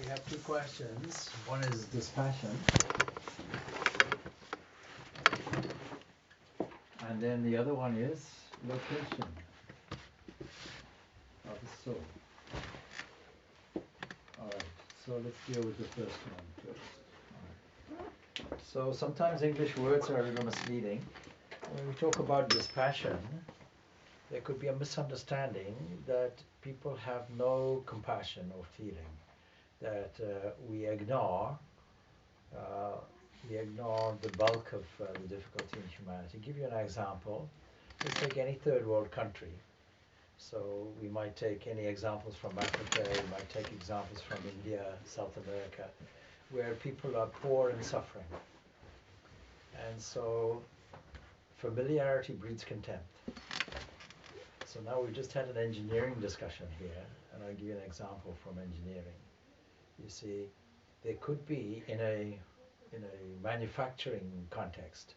have two questions. One is dispassion, and then the other one is location of the soul. Alright, so let's deal with the first one first. Alright. So sometimes English words are a little misleading. When we talk about dispassion, there could be a misunderstanding that people have no compassion or feeling, that we ignore the bulk of the difficulty in humanity. Give you an example. Let's take any third world country. So we might take any examples from Africa, we might take examples from India, South America, where people are poor and suffering. And so familiarity breeds contempt. So now we've just had an engineering discussion here, and I'll give you an example from engineering. You see, there could be in a manufacturing context,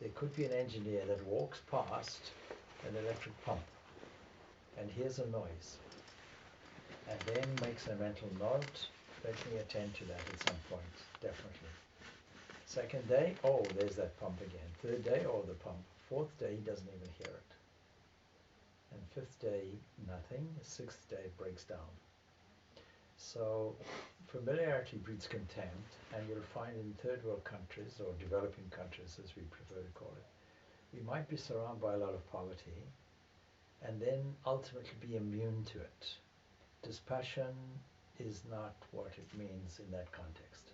there could be an engineer that walks past an electric pump and hears a noise and then makes a mental note, let me attend to that at some point, definitely. Second day, oh, there's that pump again. Third day, oh, the pump. Fourth day, he doesn't even hear it. And fifth day, nothing. Sixth day, breaks down. So familiarity breeds contempt, and you'll find in third world countries, or developing countries as we prefer to call it, we might be surrounded by a lot of poverty and then ultimately be immune to it. Dispassion is not what it means in that context.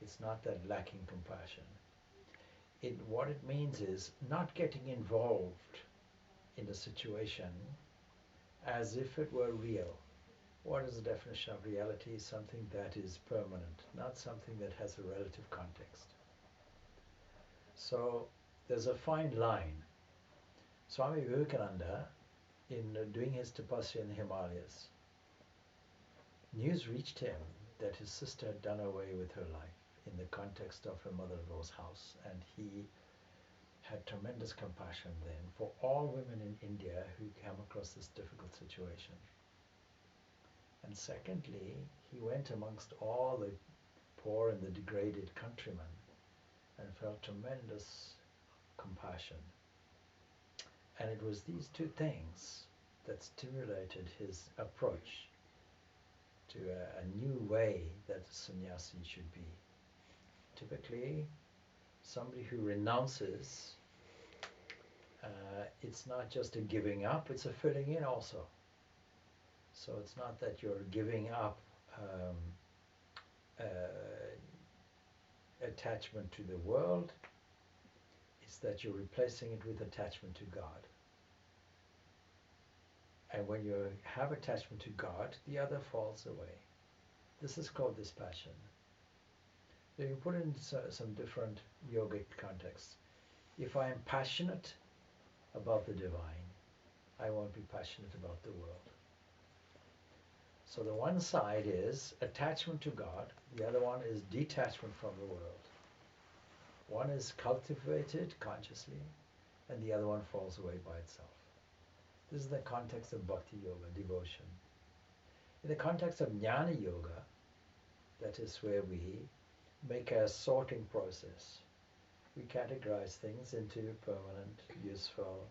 It's not that lacking compassion. What it means is not getting involved in the situation as if it were real. What is the definition of reality? Something that is permanent, not something that has a relative context. So there's a fine line. Swami Vivekananda, in doing his tapasya in the Himalayas, news reached him that his sister had done away with her life in the context of her mother-in-law's house, and he had tremendous compassion then for all women in India who came across this difficult situation. And secondly, he went amongst all the poor and the degraded countrymen and felt tremendous compassion. And it was these two things that stimulated his approach to a new way that a sannyasi should be. Typically, somebody who renounces, it's not just a giving up, it's a filling in also. So it's not that you're giving up attachment to the world, it's that you're replacing it with attachment to God. And when you have attachment to God, the other falls away. This is called dispassion. So you put in some different yogic contexts. If I am passionate about the divine, I won't be passionate about the world. So the one side is attachment to God, the other one is detachment from the world. One is cultivated consciously, and the other one falls away by itself. This is the context of bhakti yoga, devotion. In the context of jnana yoga, that is where we make a sorting process. We categorize things into permanent, useful,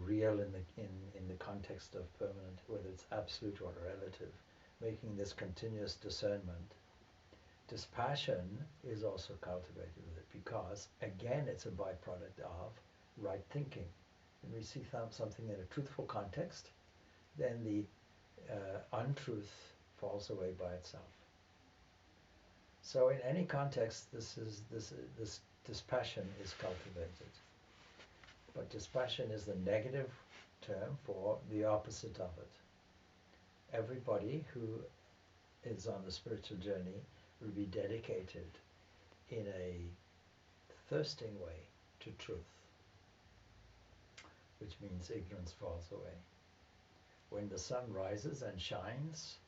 real in the context of permanent, whether it's absolute or relative, making this continuous discernment. Dispassion is also cultivated with it because, again, it's a byproduct of right thinking. When we see something in a truthful context, then the untruth falls away by itself. So in any context, this dispassion is cultivated. But dispassion is the negative term for the opposite of it. Everybody who is on the spiritual journey will be dedicated in a thirsting way to truth, which means ignorance falls away. When the sun rises and shines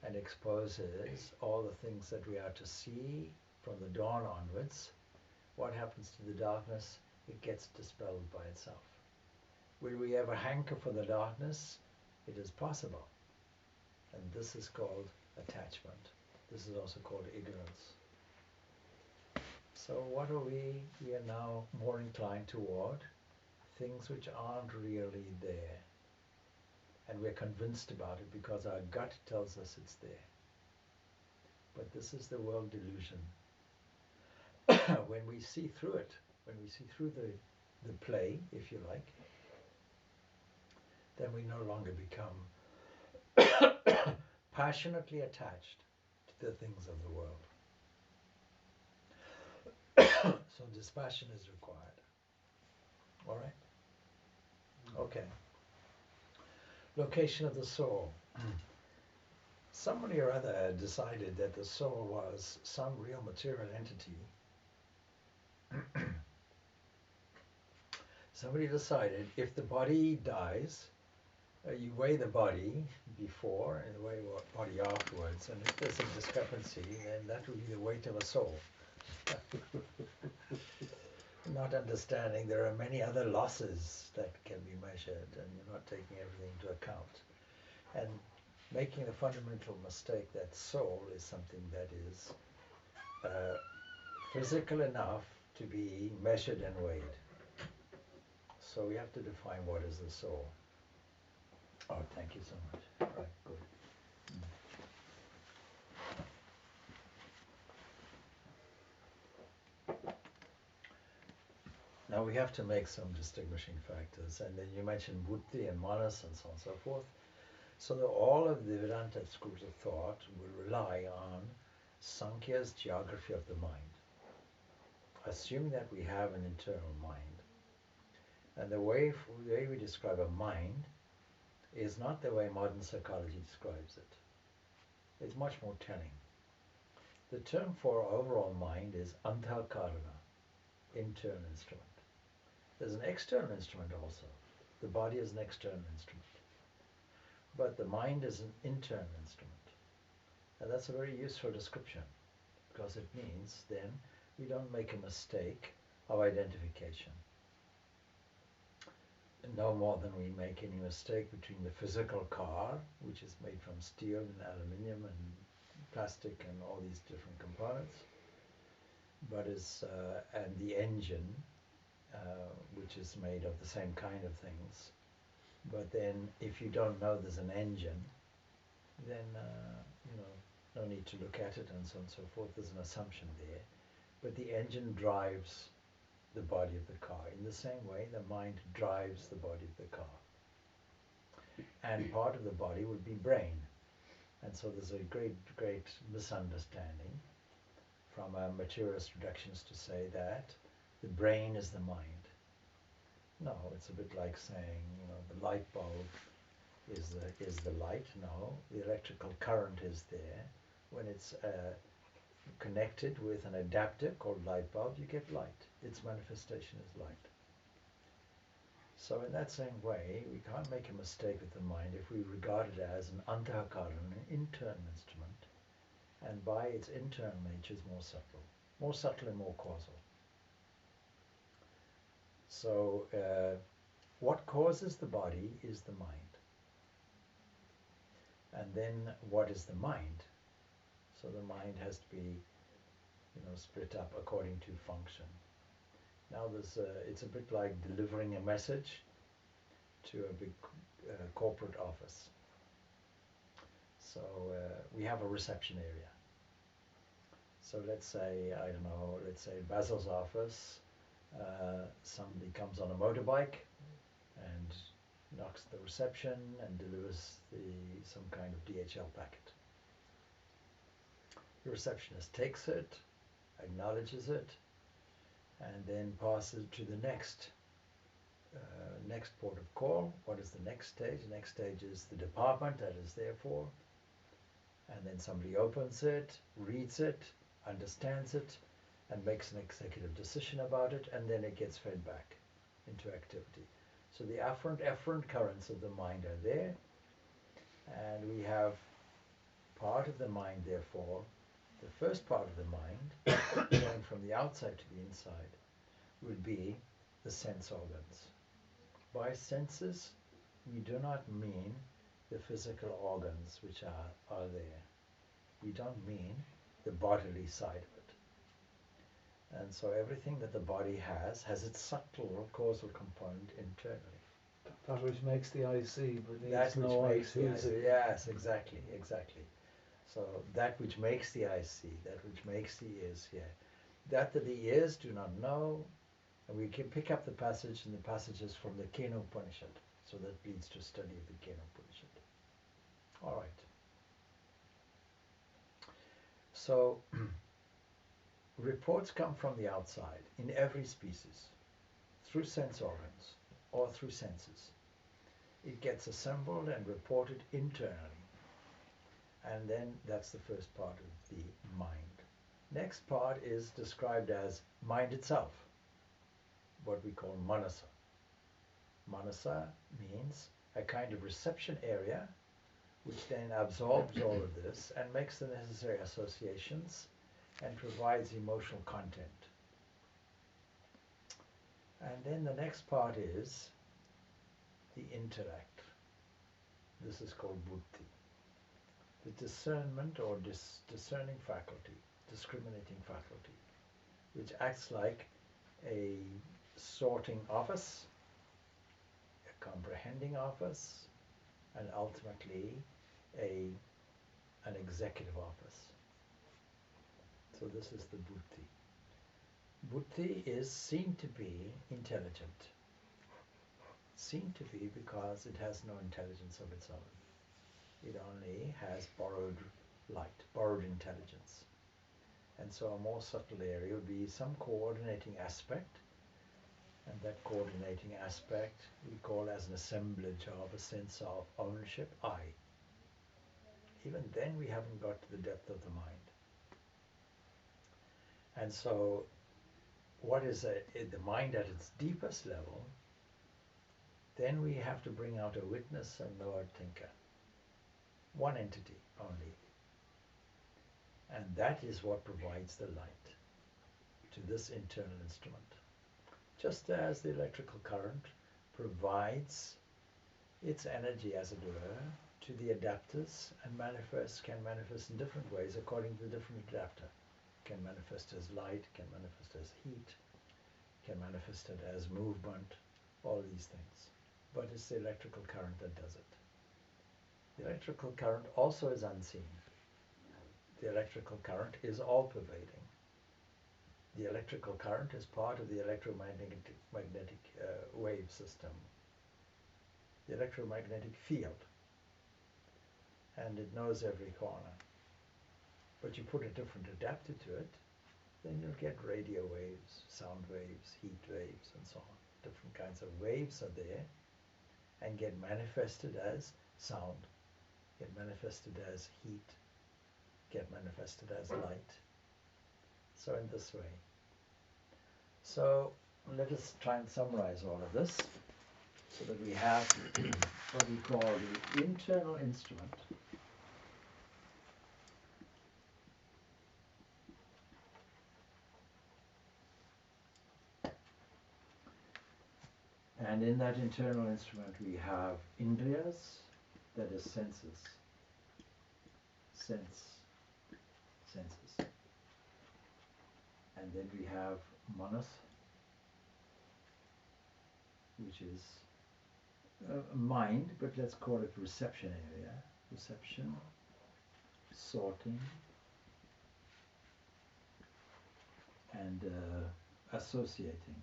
and exposes all the things that we are to see from the dawn onwards, what happens to the darkness? It gets dispelled by itself. Will we ever hanker for the darkness? It is possible. And this is called attachment. This is also called ignorance. So what are we? We are now more inclined toward things which aren't really there. And we're convinced about it because our gut tells us it's there. But this is the world delusion. When we see through it, when we see through the play, if you like, then we no longer become passionately attached to the things of the world. So dispassion is required. All right? Okay. Location of the soul. Somebody or other decided that the soul was some real material entity. Somebody decided if the body dies, you weigh the body before and weigh the body afterwards, and if there's a discrepancy, then that would be the weight of a soul. Not understanding there are many other losses that can be measured, and you're not taking everything into account. And making the fundamental mistake that soul is something that is physical enough to be measured and weighed. So we have to define what is the soul. Oh, thank you so much. All right, good. Now we have to make some distinguishing factors, and then you mentioned buddhi and manas and so on and so forth. So that all of the Vedanta schools of thought will rely on Sankhya's geography of the mind, assuming that we have an internal mind. And the way we describe a mind is not the way modern psychology describes it. It's much more telling. The term for overall mind is antakarana, internal instrument. There's an external instrument also. The body is an external instrument. But the mind is an internal instrument. And that's a very useful description, because it means then we don't make a mistake of identification. No more than we make any mistake between the physical car, which is made from steel and aluminium and plastic and all these different components, but and the engine, which is made of the same kind of things. But then if you don't know there's an engine, then no need to look at it and so on and so forth. There's an assumption there. But the engine drives the body of the car. In the same way, the mind drives the body of the car. And part of the body would be brain. And so there's a great misunderstanding from materialist reductionists to say that the brain is the mind. No, it's a bit like saying, the light bulb is the light. No, the electrical current is there. When it's connected with an adapter called light bulb, you get light. Its manifestation is light. So in that same way, we can't make a mistake with the mind if we regard it as an antakarana, an internal instrument, and by its internal nature is more subtle and more causal. So what causes the body is the mind. And then what is the mind? So the mind has to be split up according to function. Now it's a bit like delivering a message to a big corporate office. So we have a reception area. So let's say, let's say Basil's office, somebody comes on a motorbike and knocks the reception and delivers some kind of DHL packet. The receptionist takes it, acknowledges it, and then passes it to the next port of call. What is the next stage? The next stage is the department that is there for. And then somebody opens it, reads it, understands it, and makes an executive decision about it, and then it gets fed back into activity. So the afferent currents of the mind are there, and we have part of the mind, therefore, the first part of the mind, going from the outside to the inside, would be the sense organs. By senses, we do not mean the physical organs which are there. we don't mean the bodily side of it. And so everything that the body has its subtle causal component internally. That which makes the eye see, but needs That which no eye makes to the eye use see. it. Yes, exactly, exactly. So that which makes the eye see, that which makes the ears hear, that the ears do not know, and we can pick up the passage and the passages from the Kena Upanishad. So that leads to study of the Kena Upanishad. All right. So reports come from the outside in every species, through sense organs or through senses. It gets assembled and reported internally. And then that's the first part of the mind. Next part is described as mind itself, what we call manasa. Manasa means a kind of reception area which then absorbs all of this and makes the necessary associations and provides emotional content. And then the next part is the intellect. This is called buddhi. The discernment or discerning faculty, discriminating faculty, which acts like a sorting office, a comprehending office, and ultimately an executive office. So this is the buddhi. Buddhi is seen to be intelligent. Seen to be because it has no intelligence of its own. It only has borrowed light, borrowed intelligence. And so a more subtle area would be some coordinating aspect, and that coordinating aspect we call as an assemblage of a sense of ownership, I. Even then we haven't got to the depth of the mind. And so what is the mind at its deepest level? Then we have to bring out a witness and lower thinker. One entity only. And that is what provides the light to this internal instrument. Just as the electrical current provides its energy, as it were, to the adapters and can manifest in different ways according to the different adapter. Can manifest as light, can manifest as heat, can manifest it as movement, all these things. But it's the electrical current that does it. The electrical current also is unseen. The electrical current is all-pervading. The electrical current is part of the electromagnetic wave system, the electromagnetic field, and it knows every corner. But you put a different adapter to it, then you'll get radio waves, sound waves, heat waves, and so on. Different kinds of waves are there and get manifested as sound, get manifested as heat, get manifested as light. So in this way. So let us try and summarize all of this so that we have what we call the internal instrument. And in that internal instrument we have indriyas, that is senses. Senses. And then we have manas, which is mind, but let's call it reception area. Reception, sorting, and associating.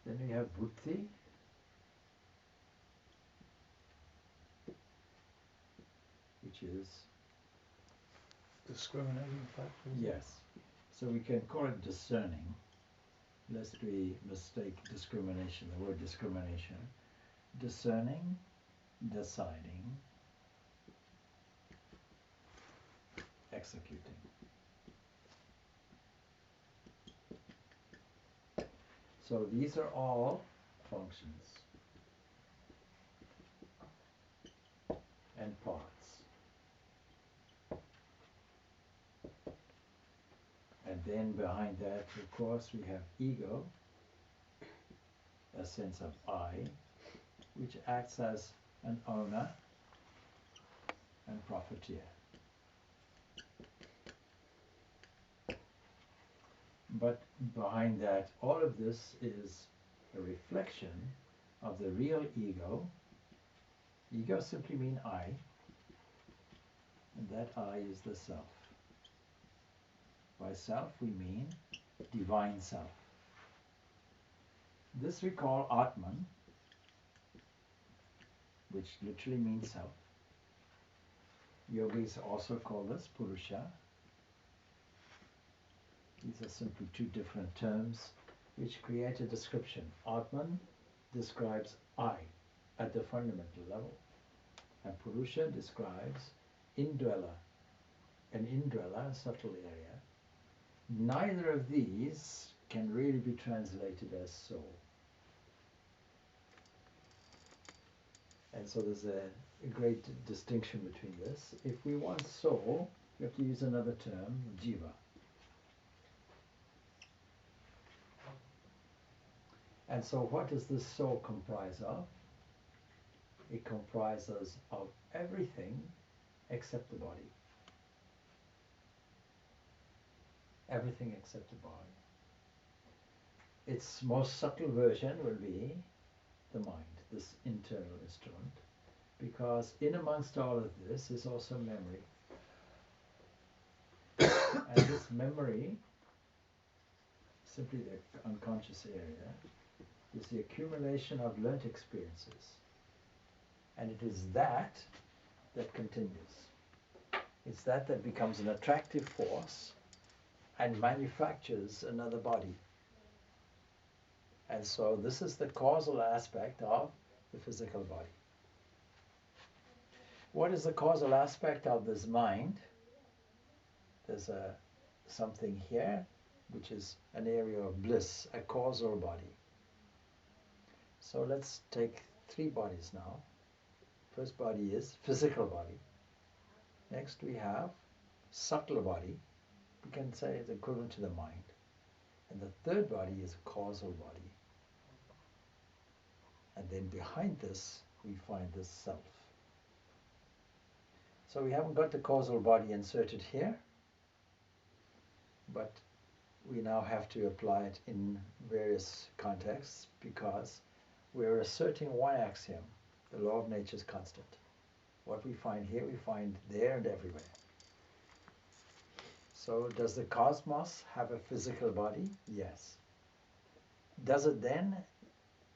Then we have buddhi, which is discriminating factors. yes. So we can call it discerning, lest we mistake discrimination, the word discrimination. Discerning, deciding, executing. So these are all functions and parts. And then behind that, of course, we have ego, a sense of I, which acts as an owner and profiteer. But behind that, all of this is a reflection of the real ego. Ego simply means I, and that I is the self. By self we mean divine self. This we call Atman, which literally means self. Yogis also call this Purusha. These are simply two different terms which create a description. Atman describes I at the fundamental level, and Purusha describes indweller, an indweller, a subtle area. Neither of these can really be translated as soul. And so there's a great distinction between this. If we want soul, we have to use another term, jiva. And so what does this soul comprise of? It comprises of everything except the body. Everything except the body. Its most subtle version will be the mind, this internal instrument, because in amongst all of this is also memory. And this memory, simply the unconscious area, is the accumulation of learnt experiences. And it is that that continues. It's that that becomes an attractive force and manufactures another body. And so this is the causal aspect of the physical body. What is the causal aspect of this mind? There's something here which is an area of bliss, a causal body. So let's take three bodies now. First body is physical body. Next we have subtle body. We can say it's equivalent to the mind. And the third body is a causal body. And then behind this, we find this self. So we haven't got the causal body inserted here, but we now have to apply it in various contexts because we're asserting one axiom. The law of nature is constant. What we find here, we find there and everywhere. So does the cosmos have a physical body? Yes. Does it then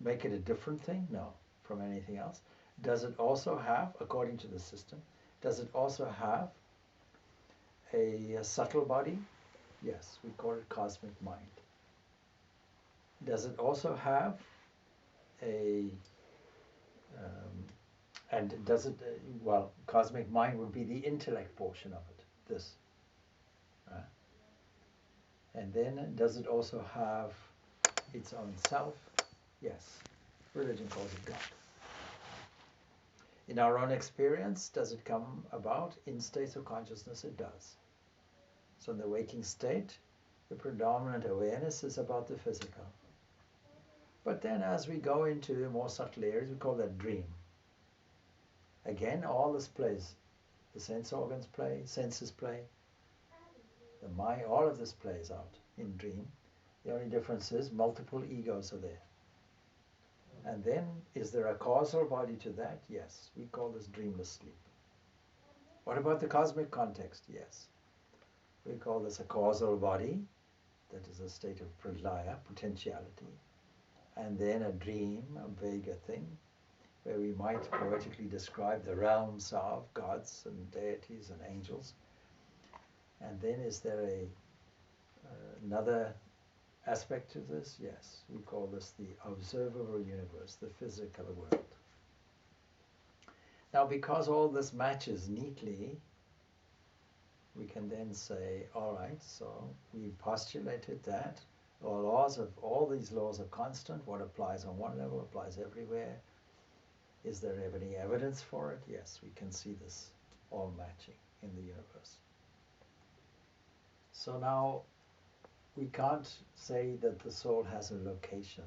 make it a different thing? No, from anything else. Does it also have, according to the system, does it also have a subtle body? Yes, we call it cosmic mind. Does it also have and does it, well, cosmic mind would be the intellect portion of it, this. And then does it also have its own self? Yes, religion calls it God. In our own experience, does it come about? In states of consciousness, it does. So in the waking state, the predominant awareness is about the physical. But then as we go into more subtle areas, we call that dream. Again, all this plays. The sense organs play, senses play, the mind, all of this plays out in dream. The only difference is multiple egos are there. And then, is there a causal body to that? Yes. We call this dreamless sleep. What about the cosmic context? Yes. We call this a causal body, that is a state of pralaya, potentiality. And then a dream, a vague thing, where we might poetically describe the realms of gods and deities and angels. And then is there another aspect to this? Yes, we call this the observable universe, the physical world. Now, because all this matches neatly, we can then say, all right, so we postulated that all these laws are constant. What applies on one level applies everywhere. Is there any evidence for it? Yes, we can see this all matching in the universe. So now we can't say that the soul has a location.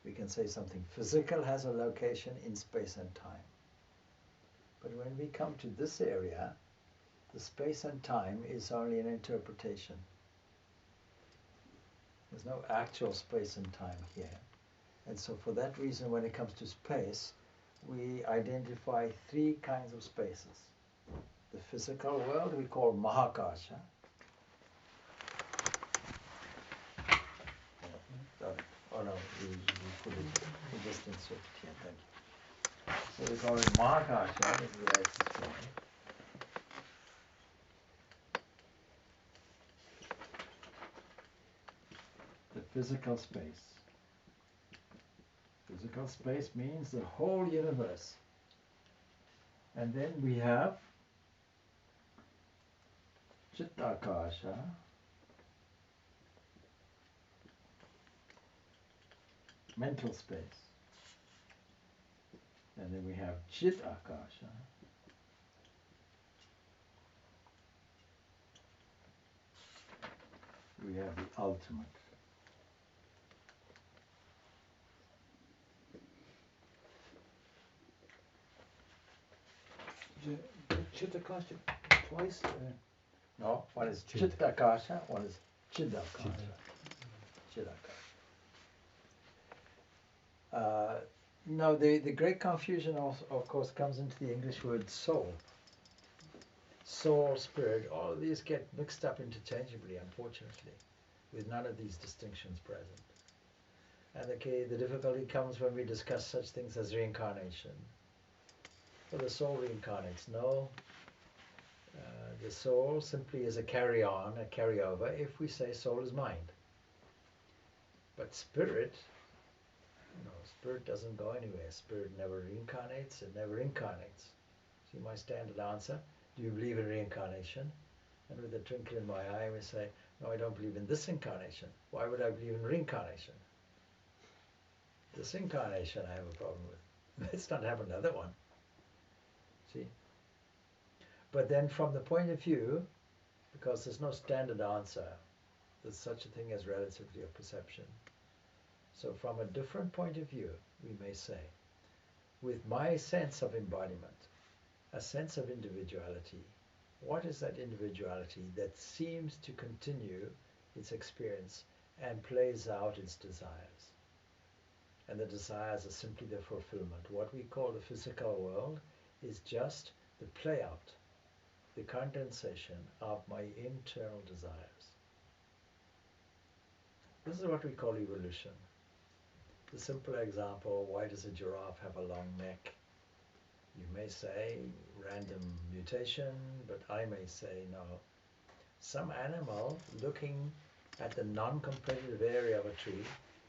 We can say something physical has a location in space and time. But when we come to this area, the space and time is only an interpretation. There's no actual space and time here. And so for that reason, when it comes to space, we identify three kinds of spaces. The physical world we call Mahakasha. Oh no, we put it, we just insert it here, thank you. So we call it Mahakasha, this is the axis form. The physical space. Physical space means the whole universe. And then we have Chittakasha, mental space. And then we have Chitakasha, we have the ultimate. Chittakasha twice? No, one is Chittakasha, one is Chidakasha. No, the great confusion also, of course, comes into the English word soul. Soul, spirit, all of these get mixed up interchangeably, unfortunately, with none of these distinctions present. And the difficulty comes when we discuss such things as reincarnation. So the soul reincarnates. No, the soul simply is a carry-on, a carry-over, if we say soul is mind. But spirit, no, spirit doesn't go anywhere. Spirit never reincarnates, it never incarnates. See my standard answer, do you believe in reincarnation? And with a twinkle in my eye we say, no, I don't believe in this incarnation. Why would I believe in reincarnation? This incarnation I have a problem with. Let's not have another one. See? But then from the point of view, because there's no standard answer, there's such a thing as relativity of perception. So from a different point of view, we may say, with my sense of embodiment, a sense of individuality, what is that individuality that seems to continue its experience and plays out its desires? And the desires are simply the fulfillment. What we call the physical world is just the play out, the condensation of my internal desires. This is what we call evolution. The simple example, why does a giraffe have a long neck? You may say random mutation, but I may say no. Some animal looking at the non-competitive area of a tree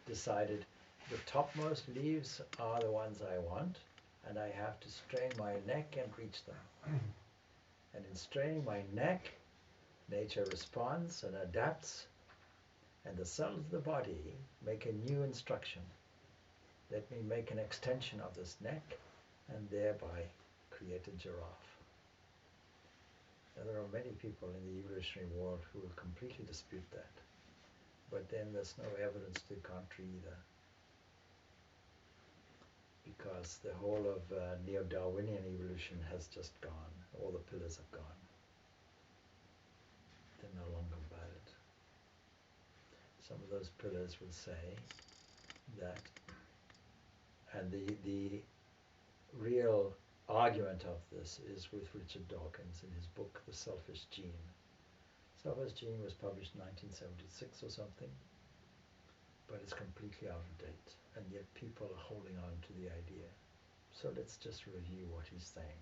decided the topmost leaves are the ones I want, and I have to strain my neck and reach them. And in straining my neck, nature responds and adapts, and the cells of the body make a new instruction. Let me make an extension of this neck and thereby create a giraffe. Now, there are many people in the evolutionary world who will completely dispute that, but then there's no evidence to the contrary either, because the whole of neo-Darwinian evolution has just gone. All the pillars have gone. They're no longer valid. Some of those pillars will say that, and the real argument of this is with Richard Dawkins in his book, The Selfish Gene. Selfish Gene was published in 1976 or something, but it's completely out of date, and yet people are holding on to the idea. So let's just review what he's saying.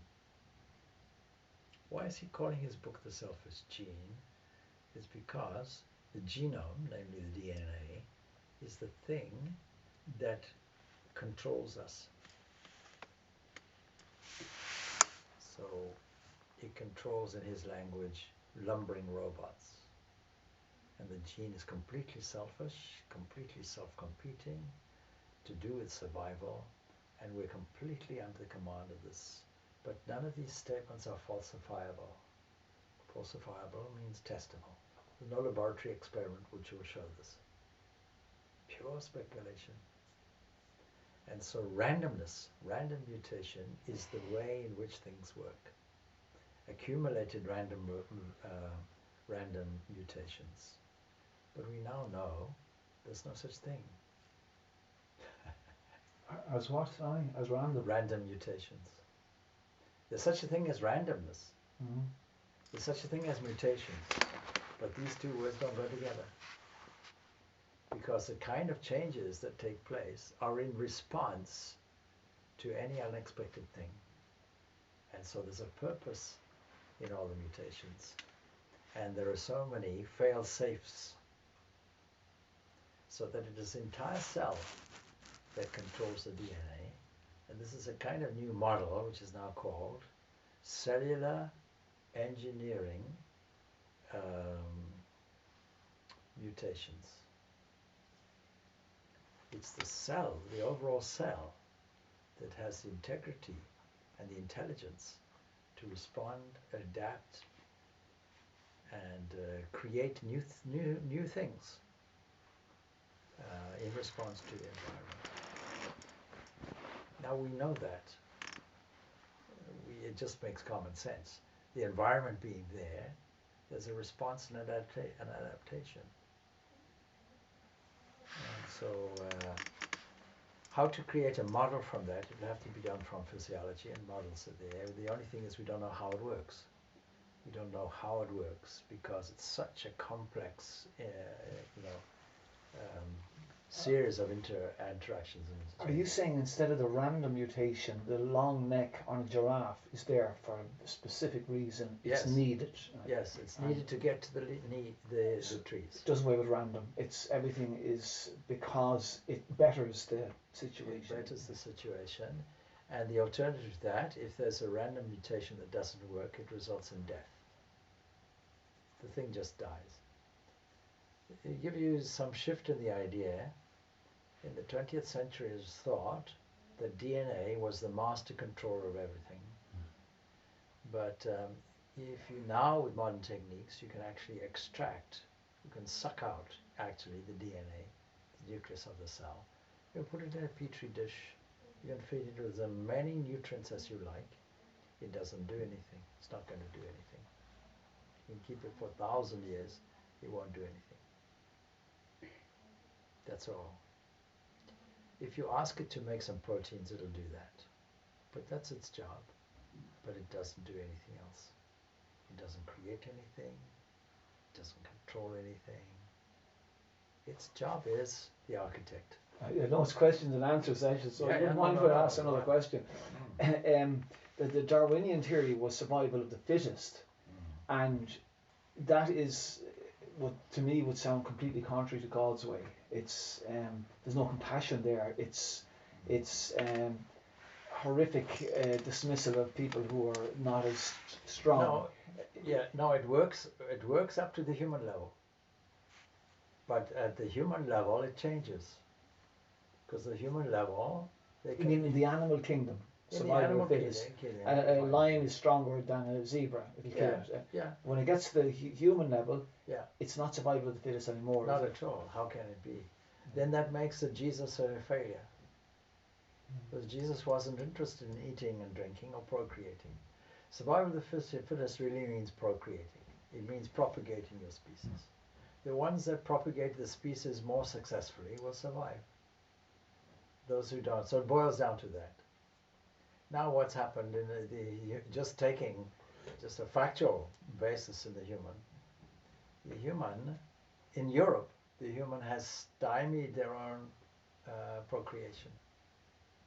Why is he calling his book The Selfish Gene? It's because the genome, namely the DNA, is the thing that controls us. So it controls, in his language, lumbering robots. And the gene is completely selfish, completely self-competing, to do with survival, and we're completely under the command of this. But none of these statements are falsifiable. Falsifiable means testable. There's no laboratory experiment which will show this. Pure speculation. And so randomness, random mutation is the way in which things work. Accumulated random mutations. But we now know there's no such thing. As what? Sorry, as random. Random mutations. There's such a thing as randomness. Mm-hmm. There's such a thing as mutations. But these two words don't go together. Because the kind of changes that take place are in response to any unexpected thing. And so there's a purpose in all the mutations. And there are so many fail-safes, so that it is the entire cell that controls the DNA. And this is a kind of new model which is now called cellular engineering mutations. It's the cell, the overall cell, that has the integrity and the intelligence to respond, adapt, and create new things in response to the environment. Now we know that. It just makes common sense. The environment being there, there's a response and adaptation. And so how to create a model from that, it will have to be done from physiology, and models are there. The only thing is we don't know how it works. We don't know how it works because it's such a complex, series of interactions. Are you saying instead of the random mutation, the long neck on a giraffe is there for a specific reason? It's needed. Yes, it's needed to get to the trees. It does away with random. Everything is because it betters the situation. It betters the situation. And the alternative to that, if there's a random mutation that doesn't work, it results in death. The thing just dies. It gives you some shift in the idea. In the 20th century, it was thought that DNA was the master controller of everything. But if you now, with modern techniques, you can actually extract, you can suck out actually the DNA, the nucleus of the cell. You put it in a petri dish. You can feed it with as many nutrients as you like. It doesn't do anything. It's not going to do anything. You can keep it for 1,000 years. It won't do anything. That's all. If you ask it to make some proteins, it'll do that. But that's its job. But it doesn't do anything else. It doesn't create anything. It doesn't control anything. Its job is the architect. I know it's questions and answer session, so I wouldn't mind if I ask another question. The Darwinian theory was survival of the fittest, and that is what to me would sound completely contrary to God's way. It's there's no compassion there. It's horrific dismissal of people who are not as strong. No, it works. It works up to the human level, but at the human level, it changes. Because the human level, you mean in the animal kingdom, survival of the fittest. A lion is stronger than a zebra. It'll kill it. When it gets to the human level, it's not survival of the fittest anymore. Not at all. How can it be? Then that makes Jesus a failure. Because Jesus wasn't interested in eating and drinking or procreating. Survival of the fittest really means procreating. It means propagating your species. The ones that propagate the species more successfully will survive. Those who don't. So it boils down to that. Now what's happened in just taking just a factual basis in the human, in Europe, the human has stymied their own procreation.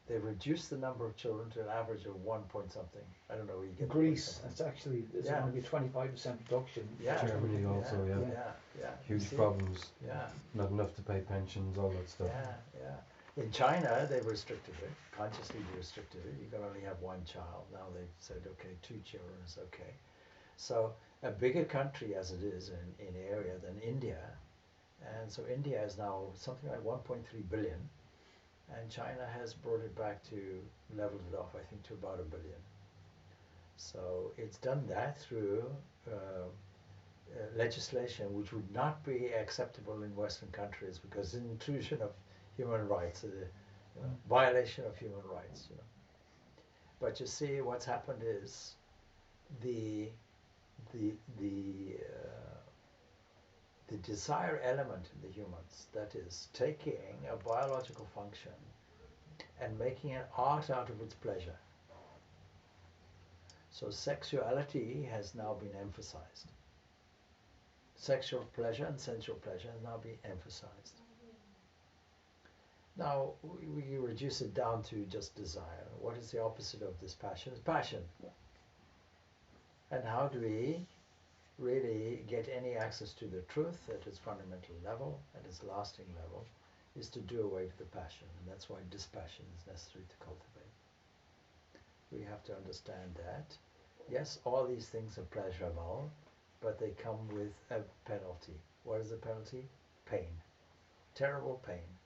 They've reduced the number of children to an average of 1 point something. I don't know where you get Greece, that's actually, there's going to be a 25% reduction. Germany also, huge problems. Not enough to pay pensions, all that stuff. In China, they've restricted it, consciously restricted it. You can only have one child. Now they've said, okay, 2 children is okay. So a bigger country as it is in area than India, and so India is now something like 1.3 billion, and China has brought it back to, leveled it off, I think, to about 1 billion. So it's done that through legislation which would not be acceptable in Western countries because the intrusion of human rights, violation of human rights. But you see, what's happened is the desire element in the humans, that is taking a biological function and making an art out of its pleasure. So sexuality has now been emphasized. Sexual pleasure and sensual pleasure has now been emphasized. Now we reduce it down to just desire. What is the opposite of this passion? It's passion. And how do we really get any access to the truth at its fundamental level, at its lasting level, is to do away with the passion. And that's why dispassion is necessary to cultivate. We have to understand that, yes, all these things are pleasurable, but they come with a penalty. What is the penalty? Pain. Terrible pain.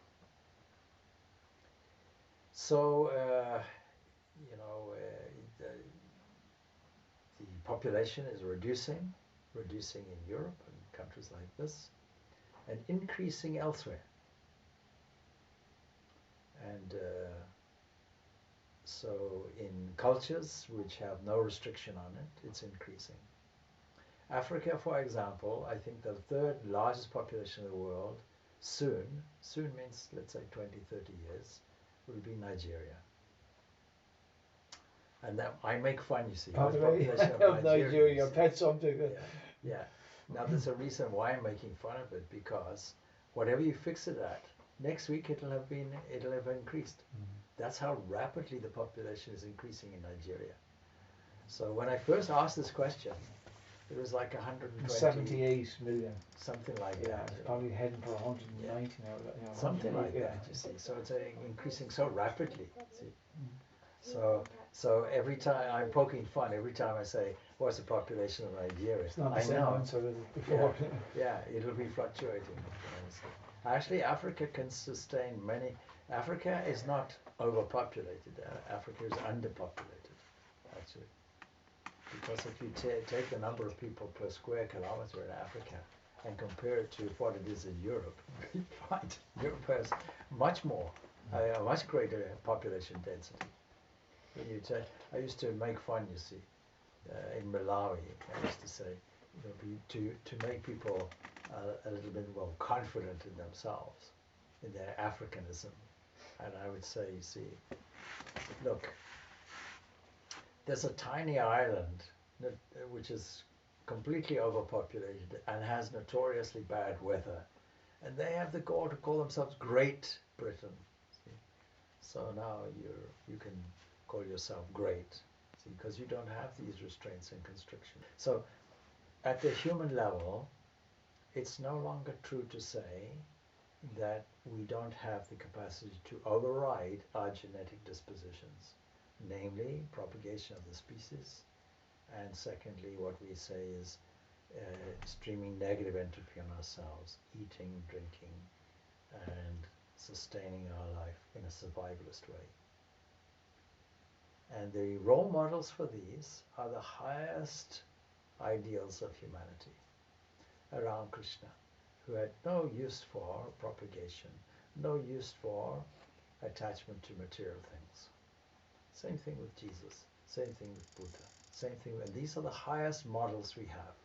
So, the population is reducing in Europe and countries like this, and increasing elsewhere. And so in cultures which have no restriction on it, it's increasing. Africa, for example, I think the third largest population in the world, soon means, let's say 20, 30 years, will be Nigeria. And that I make fun, you see. Population of Nigeria, your pet subject. Yeah. Now there's a reason why I'm making fun of it, because whatever you fix it at, next week it'll have increased. That's how rapidly the population is increasing in Nigeria. So when I first asked this question, it was like 78 million. Something like that. that. It's probably heading for 190 now. Something like that, you see. So it's increasing so rapidly, see. So every time I'm poking fun, every time I say, what's the population of Nigeria? It's not the same answer as before. Yeah, it'll be fluctuating. Actually, Africa can sustain many. Africa is not overpopulated. Africa is underpopulated, actually. Because if you take the number of people per square kilometer in Africa and compare it to what it is in Europe, you find Europe has much more, a much greater population density. I used to make fun, you see, in Malawi. I used to say, to make people a little bit more confident in themselves, in their Africanism. And I would say, you see, look, there's a tiny island which is completely overpopulated and has notoriously bad weather. And they have the gall to call themselves Great Britain. See? So now you can call yourself great, see, because you don't have these restraints and constrictions. So at the human level, it's no longer true to say that we don't have the capacity to override our genetic dispositions, namely propagation of the species, and secondly, what we say is streaming negative entropy on ourselves, eating, drinking, and sustaining our life in a survivalist way. And the role models for these are the highest ideals of humanity around Krishna, who had no use for propagation, no use for attachment to material things. Same thing with Jesus, same thing with Buddha, same thing, and these are the highest models we have.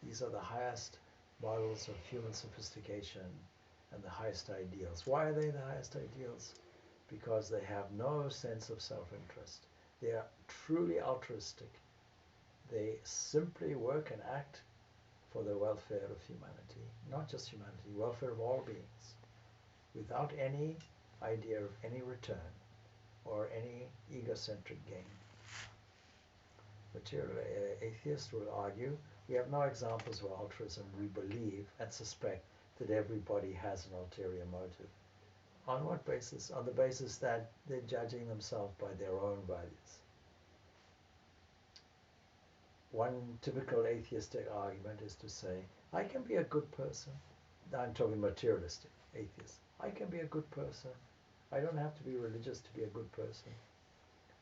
These are the highest models of human sophistication and the highest ideals. Why are they the highest ideals? Because they have no sense of self-interest. They are truly altruistic. They simply work and act for the welfare of humanity, not just humanity, welfare of all beings, without any idea of any return or any egocentric gain. Material atheists will argue, we have no examples of altruism. We believe and suspect that everybody has an ulterior motive. On what basis? On the basis that they're judging themselves by their own values. One typical atheistic argument is to say, I can be a good person. I'm talking materialistic atheists. I can be a good person. I don't have to be religious to be a good person.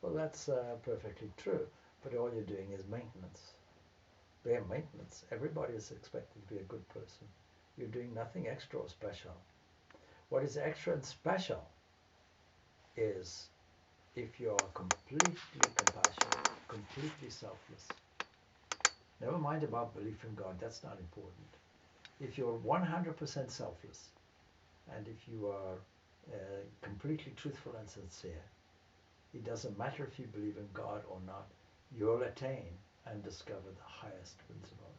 Well, that's perfectly true, but all you're doing is maintenance. Bare maintenance. Everybody is expected to be a good person. You're doing nothing extra or special. What is extra and special is if you are completely compassionate, completely selfless. Never mind about belief in God, that's not important. If you're 100% selfless, and if you are completely truthful and sincere, it doesn't matter if you believe in God or not, you'll attain and discover the highest principle.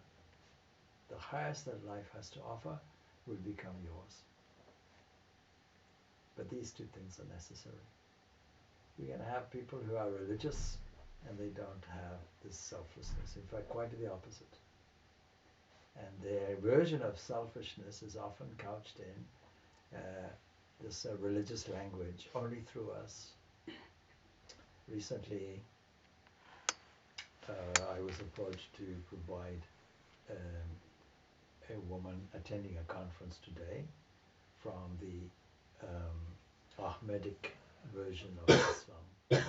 The highest that life has to offer will become yours. But these two things are necessary. We're going to have people who are religious and they don't have this selflessness. In fact, quite the opposite. And their version of selfishness is often couched in this religious language, only through us. Recently, I was approached to provide a woman attending a conference today from the Ahmedic version of Islam.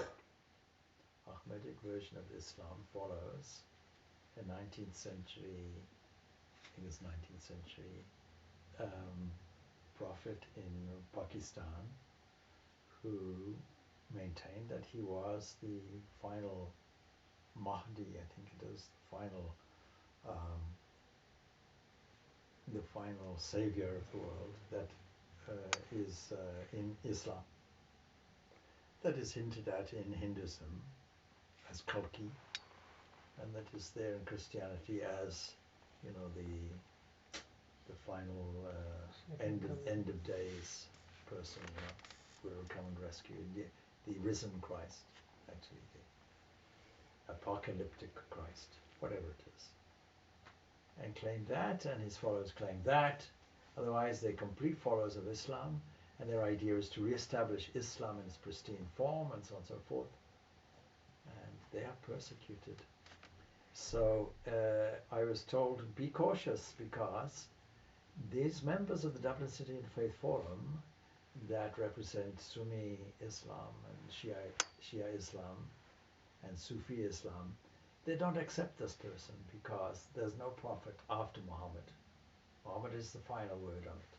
Ahmedic version of Islam follows a 19th century, I think it's 19th century, prophet in Pakistan who maintained that he was the final Mahdi, I think it is, the final savior of the world that is in Islam. That is hinted at in Hinduism as Kalki, and that is there in Christianity as, you know, the final end of days person, you know, who will come and rescue the risen Christ, actually, the apocalyptic Christ, whatever it is. And claim that, and his followers claim that. Otherwise, they're complete followers of Islam, and their idea is to re-establish Islam in its pristine form, and so on and so forth. And they are persecuted. So I was told, be cautious, because these members of the Dublin City Interfaith Forum that represent Sunni Islam and Shia Islam and Sufi Islam, they don't accept this person because there's no prophet after Muhammad. Muhammad is the final word on it.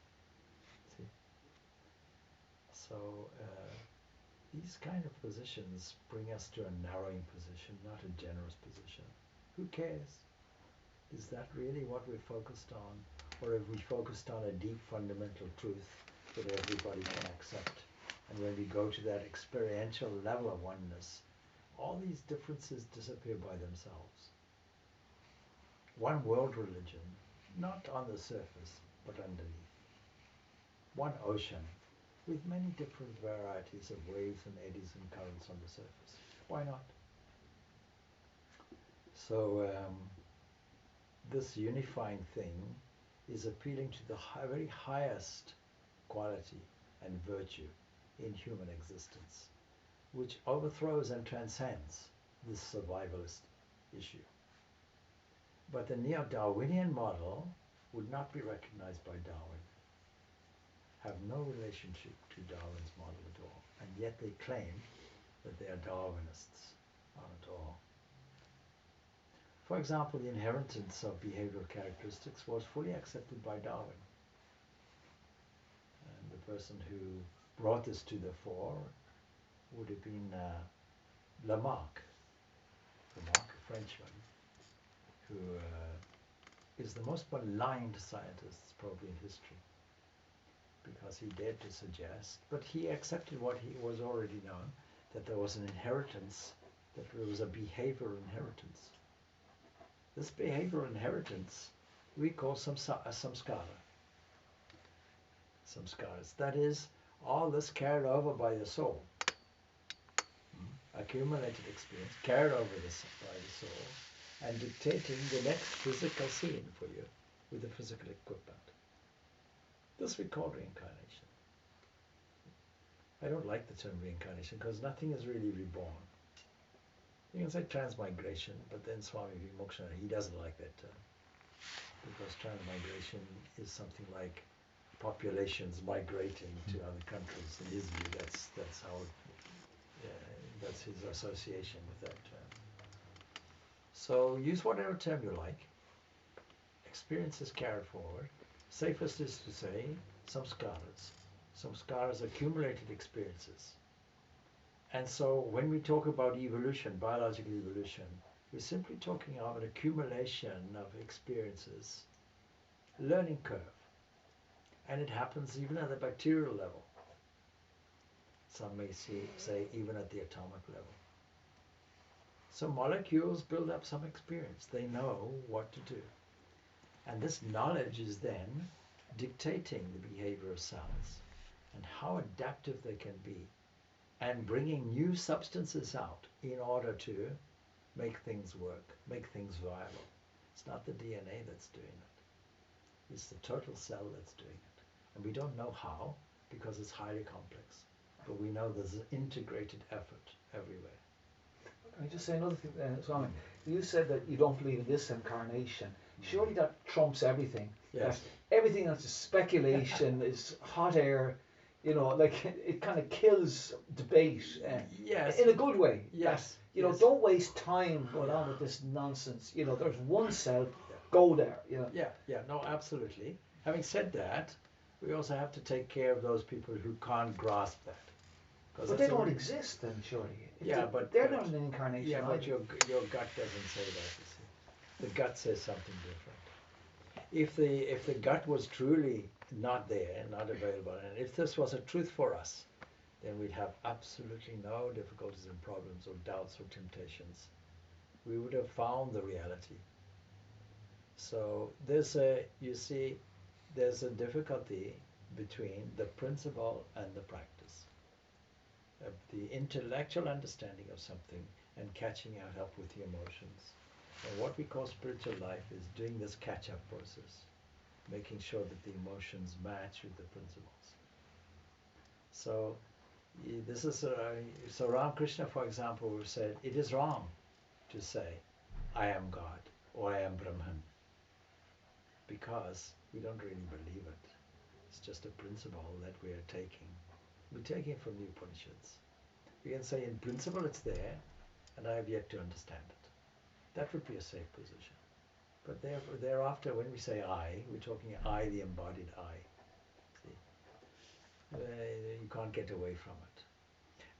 See? So these kind of positions bring us to a narrowing position, not a generous position. Who cares? Is that really what we're focused on? Or have we focused on a deep fundamental truth that everybody can accept? And when we go to that experiential level of oneness, all these differences disappear by themselves. One world religion, not on the surface, but underneath. One ocean, with many different varieties of waves and eddies and currents on the surface. Why not? So this unifying thing is appealing to the very highest quality and virtue in human existence, which overthrows and transcends this survivalist issue. But the neo-Darwinian model would not be recognized by Darwin, have no relationship to Darwin's model at all, and yet they claim that they are Darwinists. Not at all. For example, the inheritance of behavioral characteristics was fully accepted by Darwin. And the person who brought this to the fore would have been Lamarck, a Frenchman, who is the most maligned scientist probably in history, because he dared to suggest, but he accepted what he was already known, that there was an inheritance, that there was a behavioral inheritance. This behavioral inheritance we call samskara. Samskaras. That is, all this carried over by the soul. Accumulated experience carried over by the soul and dictating the next physical scene for you with the physical equipment. This we call reincarnation. I don't like the term reincarnation because nothing is really reborn. You can say transmigration, but then Swami Purnananda, he doesn't like that term, because transmigration is something like populations migrating to other countries. In his view, that's how that's his association with that term. So use whatever term you like. Experience is carried forward. Safest is to say samskaras. Samskaras accumulated experiences And so when we talk about evolution, biological evolution, we're simply talking of an accumulation of experiences, learning curve. And it happens even at the bacterial level. Some may say even at the atomic level. So molecules build up some experience. They know what to do. And this knowledge is then dictating the behavior of cells and how adaptive they can be, and bringing new substances out in order to make things work, make things viable. It's not the DNA that's doing it. It's the total cell that's doing it. And we don't know how, because it's highly complex. But we know there's an integrated effort everywhere. Can I just say another thing, Swami? You said that you don't believe in this incarnation. Surely that trumps everything. Yes. Everything that's speculation is hot air. You know, like it kind of kills debate. Yes. In a good way. Yes. That, you know, don't waste time going on with this nonsense. You know, there's one cell. Go there. You know. Yeah. No, absolutely. Having said that, we also have to take care of those people who can't grasp that. But they don't exist then, surely. But they're not an incarnation. Yeah, but your gut doesn't say that. You see, the gut says something different. If the gut was truly not there, not available, and if this was a truth for us, then we'd have absolutely no difficulties and problems or doubts or temptations. We would have found the reality. So there's a difficulty between the principle and the practice. The intellectual understanding of something and catching up with the emotions. And what we call spiritual life is doing this catch-up process, making sure that the emotions match with the principles. So this is so Ramakrishna, for example, said it is wrong to say I am God or I am Brahman, because we don't really believe it. It's just a principle that we are taking. We're taking it from the Upanishads. We can say in principle it's there, and I have yet to understand it. That would be a safe position. But thereafter, when we say I, we're talking I, the embodied I. See? You can't get away from it.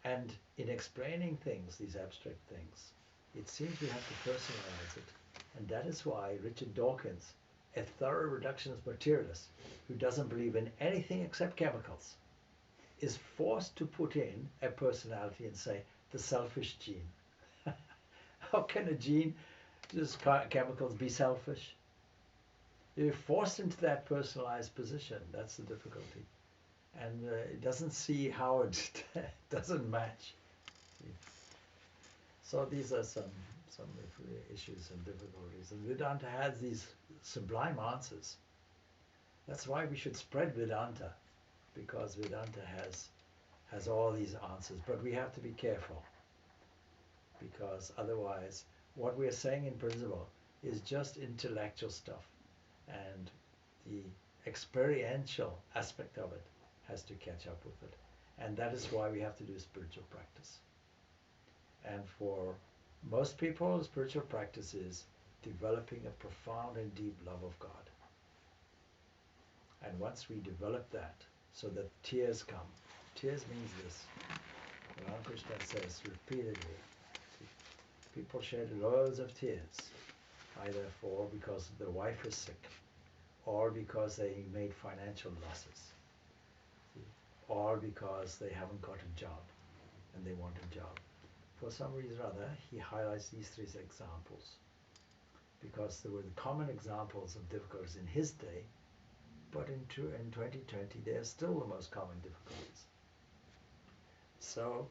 And in explaining things, these abstract things, it seems we have to personalize it. And that is why Richard Dawkins, a thorough reductionist materialist who doesn't believe in anything except chemicals, is forced to put in a personality and say the selfish gene. How can a gene, just chemicals, be selfish? You're forced into that personalized position. That's the difficulty. And it doesn't see how it doesn't match. So these are some issues and difficulties. And Vedanta has these sublime answers. That's why we should spread Vedanta, because Vedanta has all these answers. But we have to be careful, because otherwise what we are saying in principle is just intellectual stuff, and the experiential aspect of it has to catch up with it. And that is why we have to do spiritual practice. And for most people, spiritual practice is developing a profound and deep love of God. And once we develop that, so that tears come. Tears means this. Ramakrishna says repeatedly, people shed loads of tears, either because their wife is sick, or because they made financial losses, or because they haven't got a job and they want a job. For some reason or other, he highlights these three examples because they were the common examples of difficulties in his day, but in 2020 they are still the most common difficulties. So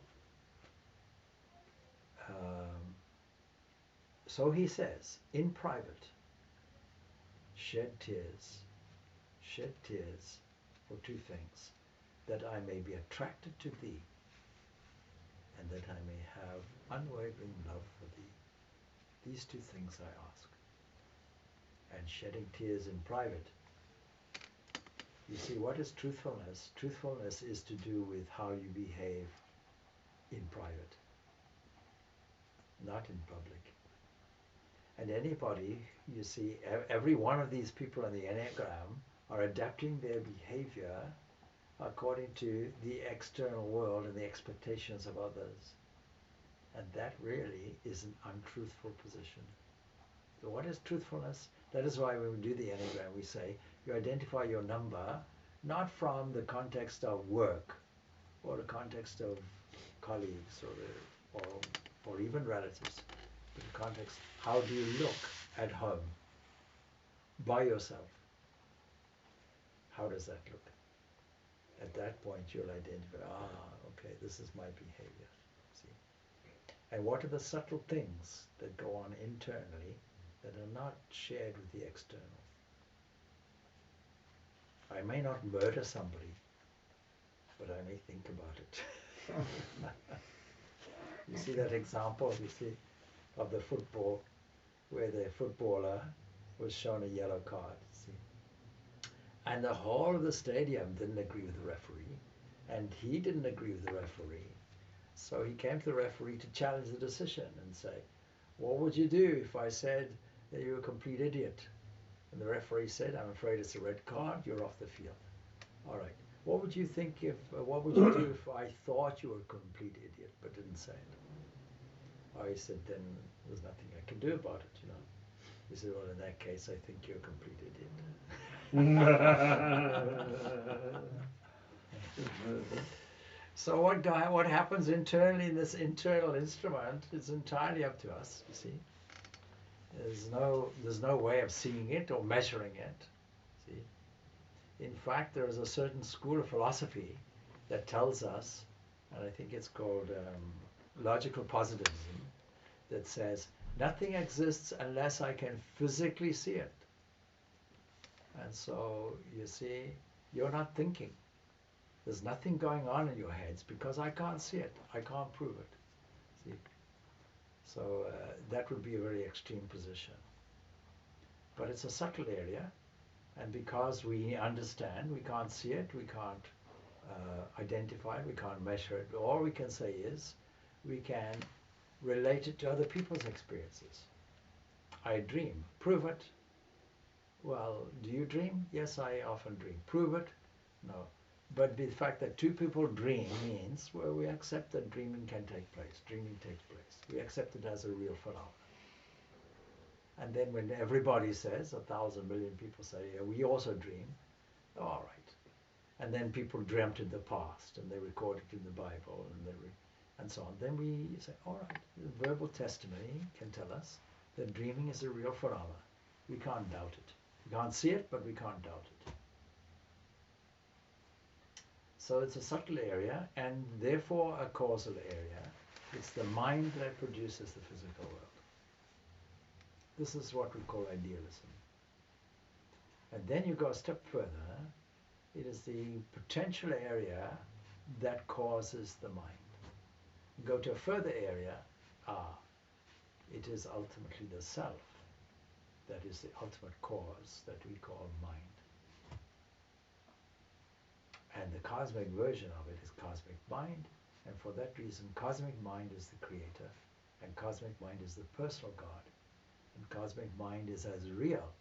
he says, in private, shed tears for two things: that I may be attracted to thee, and that I may have unwavering love for thee. These two things I ask. And shedding tears in private. You see, what is truthfulness? Truthfulness is to do with how you behave in private, not in public. And anybody, you see, every one of these people on the Enneagram are adapting their behavior according to the external world and the expectations of others. And that really is an untruthful position. So what is truthfulness? That is why when we do the Enneagram, we say you identify your number not from the context of work or the context of colleagues or even relatives, but the context, how do you look at home by yourself? How does that look? At that point you'll identify, okay, this is my behavior. See? And what are the subtle things that go on internally that are not shared with the external? I may not murder somebody, but I may think about it. You see that example, you see, of the football, where the footballer was shown a yellow card, see? And the whole of the stadium didn't agree with the referee, and he didn't agree with the referee. So he came to the referee to challenge the decision and say, what would you do if I said that you're a complete idiot? And the referee said, I'm afraid it's a red card, you're off the field. All right. What would you think if, what would you do if I thought you were a complete idiot but didn't say it? Oh, he said, then there's nothing I can do about it, you know. He said, well, in that case, I think you're a complete idiot. So what happens internally in this internal instrument is entirely up to us, you see. There's no way of seeing it or measuring it, see. In fact, there is a certain school of philosophy that tells us, and I think it's called logical positivism, that says nothing exists unless I can physically see it. And so, you see, you're not thinking. There's nothing going on in your heads because I can't see it. I can't prove it. See? So that would be a very extreme position. But it's a subtle area, and because we understand, we can't see it, we can't identify it, we can't measure it. All we can say is we can relate it to other people's experiences. I dream. Prove it. Well, do you dream? Yes, I often dream. Prove it? No. But the fact that two people dream means, well, we accept that dreaming can take place. Dreaming takes place. We accept it as a real phenomenon. And then when everybody says, 1,000 million people say, yeah, we also dream, all right. And then people dreamt in the past, and they record it in the Bible, and so on. Then we say, all right, the verbal testimony can tell us that dreaming is a real phenomenon. We can't doubt it. We can't see it, but we can't doubt it. So it's a subtle area, and therefore a causal area. It's the mind that produces the physical world. This is what we call idealism. And then you go a step further. It is the potential area that causes the mind. You go to a further area, it is ultimately the self that is the ultimate cause that we call mind. And the cosmic version of it is cosmic mind, and for that reason cosmic mind is the creator, and cosmic mind is the personal God, and cosmic mind is as real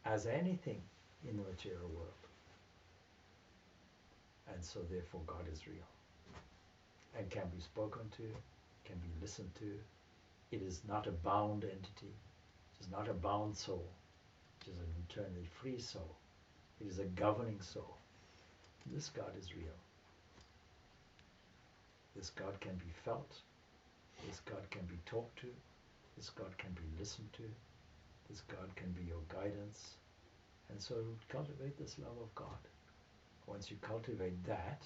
as anything in the material world. And so therefore God is real, and can be spoken to, can be listened to. It is not a bound entity, it is not a bound soul, it is an internally free soul, it is a governing soul. This God is real. This God can be felt. This God can be talked to. This God can be listened to. This God can be your guidance. And so cultivate this love of God. Once you cultivate that,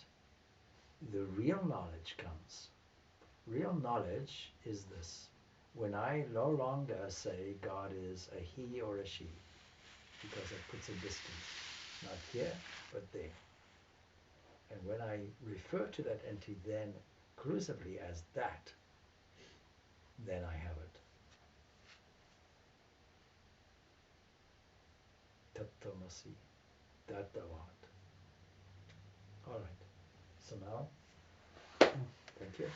the real knowledge comes. Real knowledge is this. When I no longer say God is a he or a she, because it puts a distance. Not here, but there. And when I refer to that entity then exclusively as that, then I have it. Tattvamasi, that thou art. All right. So now, thank you.